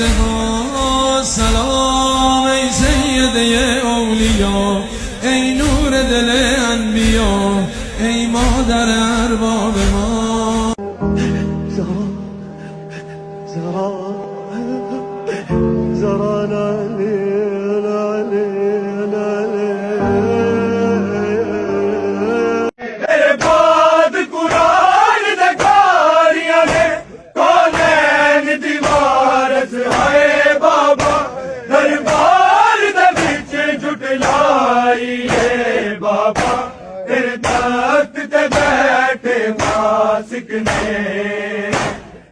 ها سلام ای سید اولیا، ای نور دل انبیا، ای مادر ارباب ما. Zahra Zahra lolly lolly lolly میرے بعد قرآن دکاریاں نے کونین دیوارت ہے بابا دربار دے وچ جھٹلائیے بابا تیرے تخت تے بیٹھے ماسک نے